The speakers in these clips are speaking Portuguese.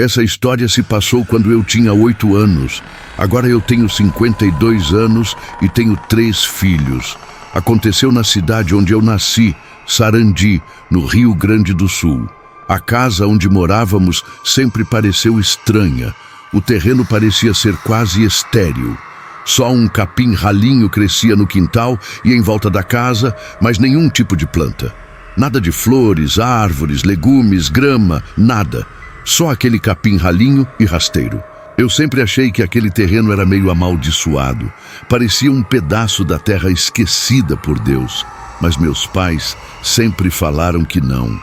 Essa história se passou quando eu tinha 8 anos. Agora eu tenho 52 anos e tenho 3 filhos. Aconteceu na cidade onde eu nasci, Sarandi, no Rio Grande do Sul. A casa onde morávamos sempre pareceu estranha. O terreno parecia ser quase estéril. Só um capim ralinho crescia no quintal e em volta da casa, mas nenhum tipo de planta. Nada de flores, árvores, legumes, grama, nada. Só aquele capim ralinho e rasteiro. Eu sempre achei que aquele terreno era meio amaldiçoado. Parecia um pedaço da terra esquecida por Deus. Mas meus pais sempre falaram que não.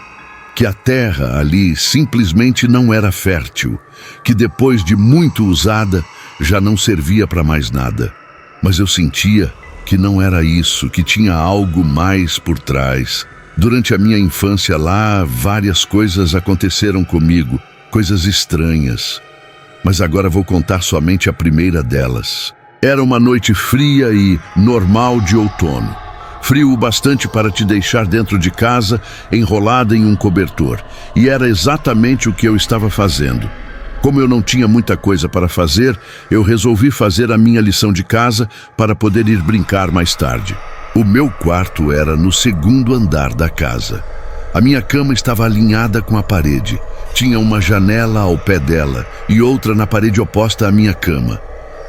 Que a terra ali simplesmente não era fértil. Que depois de muito usada, já não servia para mais nada. Mas eu sentia que não era isso, que tinha algo mais por trás. Durante a minha infância lá, várias coisas aconteceram comigo, coisas estranhas. Mas agora vou contar somente a primeira delas. Era uma noite fria e normal de outono. Frio o bastante para te deixar dentro de casa, enrolada em um cobertor. E era exatamente o que eu estava fazendo. Como eu não tinha muita coisa para fazer, eu resolvi fazer a minha lição de casa para poder ir brincar mais tarde. O meu quarto era no 2º andar da casa. A minha cama estava alinhada com a parede. Tinha uma janela ao pé dela e outra na parede oposta à minha cama.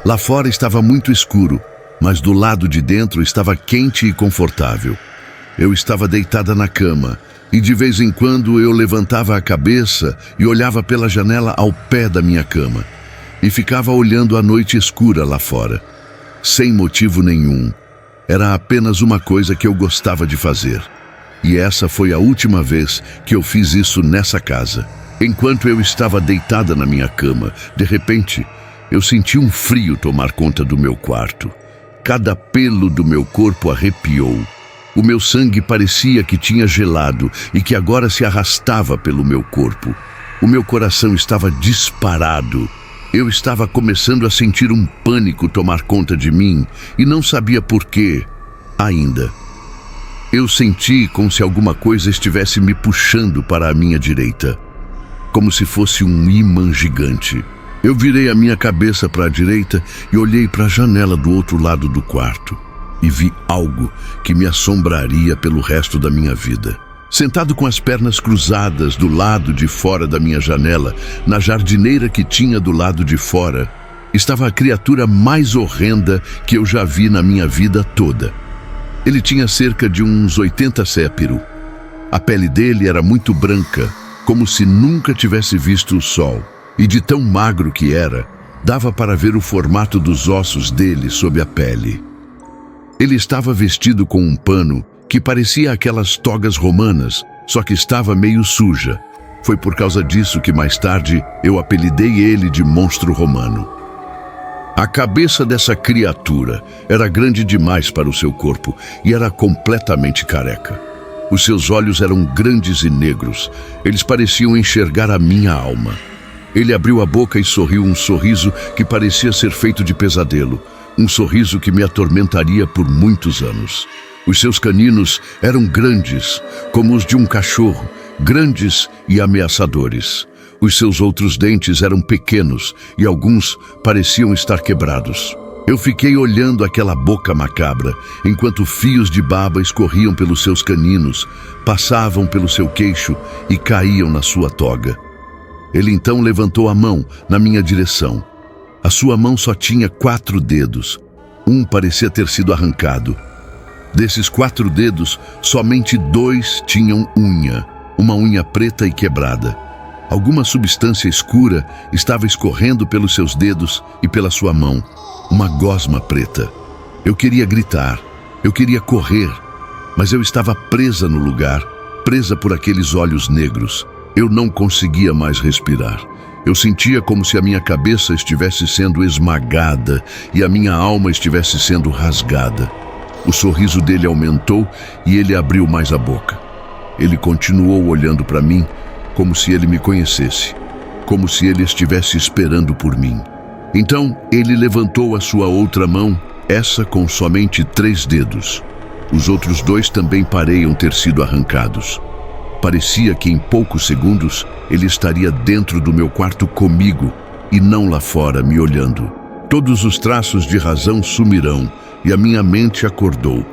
Lá fora estava muito escuro, mas do lado de dentro estava quente e confortável. Eu estava deitada na cama e de vez em quando eu levantava a cabeça e olhava pela janela ao pé da minha cama. E ficava olhando a noite escura lá fora, sem motivo nenhum. Era apenas uma coisa que eu gostava de fazer. E essa foi a última vez que eu fiz isso nessa casa. Enquanto eu estava deitada na minha cama, de repente, eu senti um frio tomar conta do meu quarto. Cada pelo do meu corpo arrepiou. O meu sangue parecia que tinha gelado e que agora se arrastava pelo meu corpo. O meu coração estava disparado. Eu estava começando a sentir um pânico tomar conta de mim e não sabia por quê ainda. Eu senti como se alguma coisa estivesse me puxando para a minha direita, como se fosse um ímã gigante. Eu virei a minha cabeça para a direita e olhei para a janela do outro lado do quarto e vi algo que me assombraria pelo resto da minha vida. Sentado com as pernas cruzadas do lado de fora da minha janela, na jardineira que tinha do lado de fora, estava a criatura mais horrenda que eu já vi na minha vida toda. Ele tinha cerca de uns 80 sépiros. A pele dele era muito branca, como se nunca tivesse visto o sol. E de tão magro que era, dava para ver o formato dos ossos dele sob a pele. Ele estava vestido com um pano que parecia aquelas togas romanas, só que estava meio suja. Foi por causa disso que mais tarde eu apelidei ele de monstro romano. A cabeça dessa criatura era grande demais para o seu corpo e era completamente careca. Os seus olhos eram grandes e negros. Eles pareciam enxergar a minha alma. Ele abriu a boca e sorriu um sorriso que parecia ser feito de pesadelo. Um sorriso que me atormentaria por muitos anos. Os seus caninos eram grandes, como os de um cachorro, grandes e ameaçadores. Os seus outros dentes eram pequenos e alguns pareciam estar quebrados. Eu fiquei olhando aquela boca macabra, enquanto fios de baba escorriam pelos seus caninos, passavam pelo seu queixo e caíam na sua toga. Ele então levantou a mão na minha direção. A sua mão só tinha 4 dedos. Um parecia ter sido arrancado. Desses 4 dedos, somente 2 tinham unha, uma unha preta e quebrada. Alguma substância escura estava escorrendo pelos seus dedos e pela sua mão, uma gosma preta. Eu queria gritar, eu queria correr, mas eu estava presa no lugar, presa por aqueles olhos negros. Eu não conseguia mais respirar. Eu sentia como se a minha cabeça estivesse sendo esmagada e a minha alma estivesse sendo rasgada. O sorriso dele aumentou e ele abriu mais a boca. Ele continuou olhando para mim como se ele me conhecesse, como se ele estivesse esperando por mim. Então ele levantou a sua outra mão, essa com somente 3 dedos. Os outros 2 também pareiam ter sido arrancados. Parecia que em poucos segundos ele estaria dentro do meu quarto comigo e não lá fora me olhando. Todos os traços de razão sumirão e a minha mente acordou.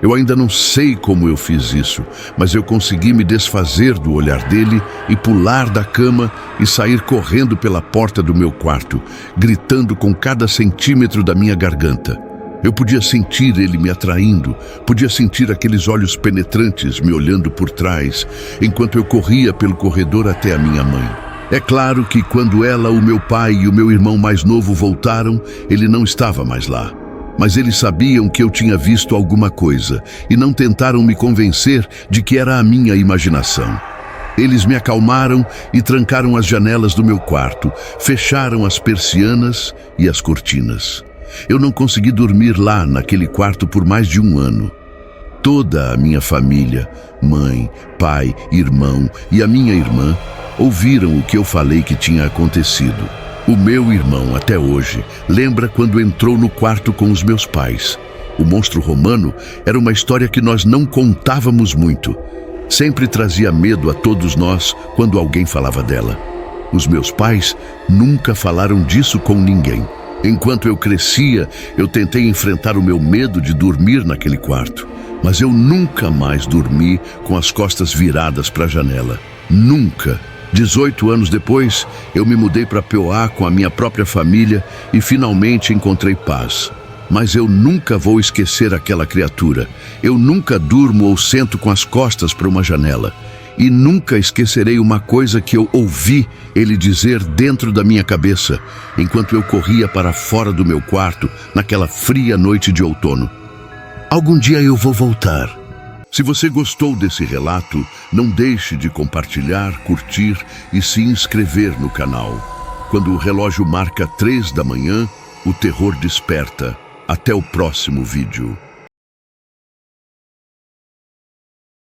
Eu ainda não sei como eu fiz isso, mas eu consegui me desfazer do olhar dele e pular da cama e sair correndo pela porta do meu quarto, gritando com cada centímetro da minha garganta. Eu podia sentir ele me atraindo, podia sentir aqueles olhos penetrantes me olhando por trás, enquanto eu corria pelo corredor até a minha mãe. É claro que quando ela, o meu pai e o meu irmão mais novo voltaram, ele não estava mais lá. Mas eles sabiam que eu tinha visto alguma coisa e não tentaram me convencer de que era a minha imaginação. Eles me acalmaram e trancaram as janelas do meu quarto, fecharam as persianas e as cortinas. Eu não consegui dormir lá naquele quarto por mais de 1 ano. Toda a minha família, mãe, pai, irmão e a minha irmã, ouviram o que eu falei que tinha acontecido. O meu irmão, até hoje, lembra quando entrou no quarto com os meus pais. O monstro romano era uma história que nós não contávamos muito. Sempre trazia medo a todos nós quando alguém falava dela. Os meus pais nunca falaram disso com ninguém. Enquanto eu crescia, eu tentei enfrentar o meu medo de dormir naquele quarto. Mas eu nunca mais dormi com as costas viradas para a janela. Nunca. 18 anos depois, eu me mudei para Poá com a minha própria família e finalmente encontrei paz. Mas eu nunca vou esquecer aquela criatura. Eu nunca durmo ou sento com as costas para uma janela. E nunca esquecerei uma coisa que eu ouvi ele dizer dentro da minha cabeça, enquanto eu corria para fora do meu quarto naquela fria noite de outono. Algum dia eu vou voltar. Se você gostou desse relato, não deixe de compartilhar, curtir e se inscrever no canal. Quando o relógio marca 3 da manhã, o terror desperta. Até o próximo vídeo.